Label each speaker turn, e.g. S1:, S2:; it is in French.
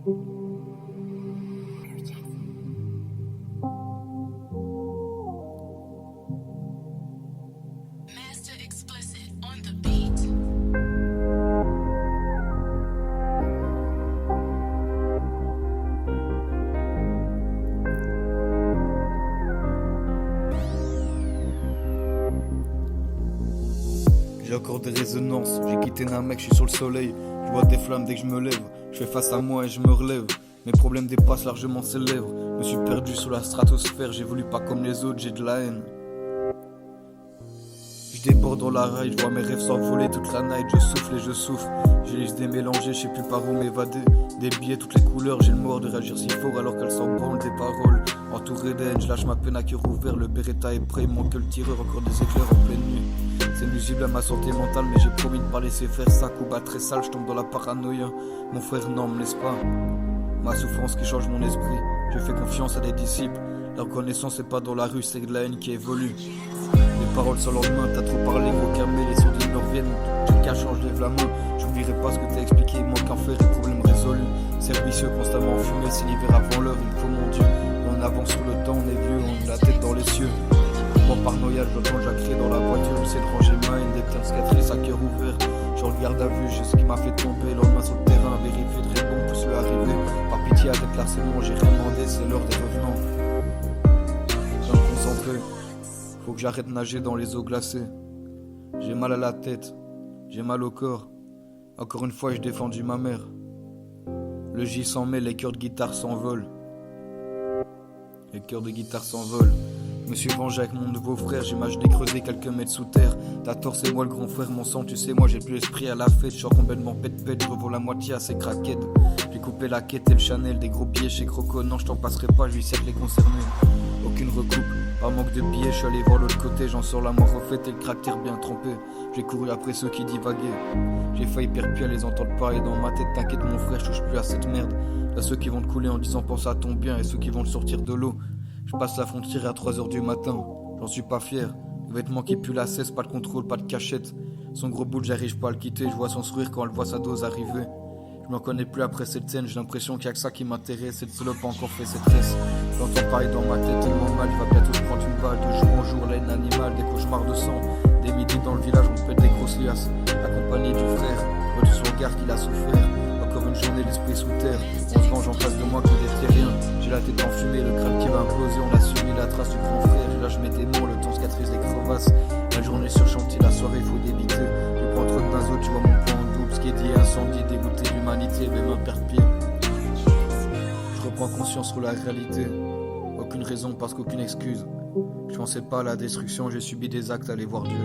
S1: Master explicit on the beat.
S2: J'ai encore des résonances, j'ai quitté Namek, je suis sur le soleil. Je vois des flammes dès que je me lève, je fais face à moi et je me relève. Mes problèmes dépassent largement ses lèvres. Me suis perdu sous la stratosphère, j'évolue pas comme les autres, j'ai de la haine. Je déborde dans la raille, je vois mes rêves s'envoler toute la night. Je souffle et je souffre, j'ai les idées mélangées, je sais plus par où m'évader. Des billets, toutes les couleurs, j'ai le mort de réagir si fort alors qu'elles s'en branlent des paroles. Entouré d'haine, je lâche ma peine à cœur ouvert. Le Beretta est prêt, il manque que le tireur, encore des éclairs en pleine nuit. C'est nuisible à ma santé mentale, mais j'ai promis de pas laisser faire ça. Coup bas très sale, je tombe dans la paranoïa. Mon frère non, me laisse pas. Ma souffrance qui change mon esprit, je fais confiance à des disciples. La reconnaissance c'est pas dans la rue, c'est de la haine qui évolue. Les paroles sans lendemain, t'as trop parlé, gros camé, les sourdines me reviennent. Tout le cas change, lève la main. J'oublierai pas ce que t'as expliqué, il manque un fer et problème résolu. Servicieux, constamment fumé, c'est l'hiver avant l'heure, il me faut mon Dieu. On avance sur le temps, on est vieux, on a la tête dans les cieux. Moi paranoïa, je l'entends jacrer dans la voiture, j'essaie de ranger ma haine, des petites cicatrices à cœur ouvert. Je regarde à vue, je sais ce qui m'a fait tomber, le lendemain sur le terrain, vérifier de répondre, plus le arriver. Par pitié avec l'harcèlement, j'ai rien demandé, c'est l'heure des revenants. Je dois me concentrer, faut que j'arrête de nager dans les eaux glacées. J'ai mal à la tête, j'ai mal au corps. Encore une fois, j'ai défendu ma mère. Le J s'en mêle, les cœurs de guitare s'envolent. Les cœurs de guitare s'envolent. Je me suis vengé avec mon nouveau frère, j'ai imaginé creuser quelques mètres sous terre. T'as tort, c'est moi le grand frère, mon sang, tu sais, moi j'ai plus l'esprit à la fête. Je suis complètement pète-pète, je revends la moitié à ces craquettes. J'ai coupé la quête et le Chanel, des gros billets chez Croco, non, je t'en passerai pas, je lui sais que les concernés. Aucune recoupe, par manque de billets, je suis allé voir l'autre côté, j'en sors la mort refaite et le caractère bien trompé. J'ai couru après ceux qui divaguaient. J'ai failli perdre pied à les entendre parler dans ma tête, t'inquiète mon frère, je touche plus à cette merde. Y'a ceux qui vont te couler en disant pense à ton bien et ceux qui vont le sortir de l'eau. Je passe la frontière à 3h du matin, j'en suis pas fier. Les vêtements qui puent la cesse, pas de contrôle, pas de cachette. Son gros bout, j'arrive pas à le quitter, je vois son sourire quand elle voit sa dose arriver. Je m'en connais plus après cette scène, j'ai l'impression qu'il y a que ça qui m'intéresse. Cette salope a encore fait cette tresse. J'entends parler dans ma tête tellement mal, il va bientôt se prendre une balle. De jour en jour, la haine animale, des cauchemars de sang. Des midis dans le village, on me pète des grosses liasses. Accompagné du frère, de son regard qu'il a souffert. Encore une journée, l'esprit sous terre. On se venge en face de moi que des terriens. J'ai la tête enfumée, le crâne qui va imploser. On a suivi la trace du grand frère. Et là, je mets des mots, le temps cicatrise les crevasses. La journée sur chantier, la soirée, faut débiter. Je prends trop de pinceaux, tu vois mon point en double. Ce qui est dit, incendie, dégoûté d'humanité, même un père-pied. Je reprends conscience sur la réalité. Aucune raison parce qu'aucune excuse. Je pensais pas à la destruction, j'ai subi des actes, aller voir Dieu.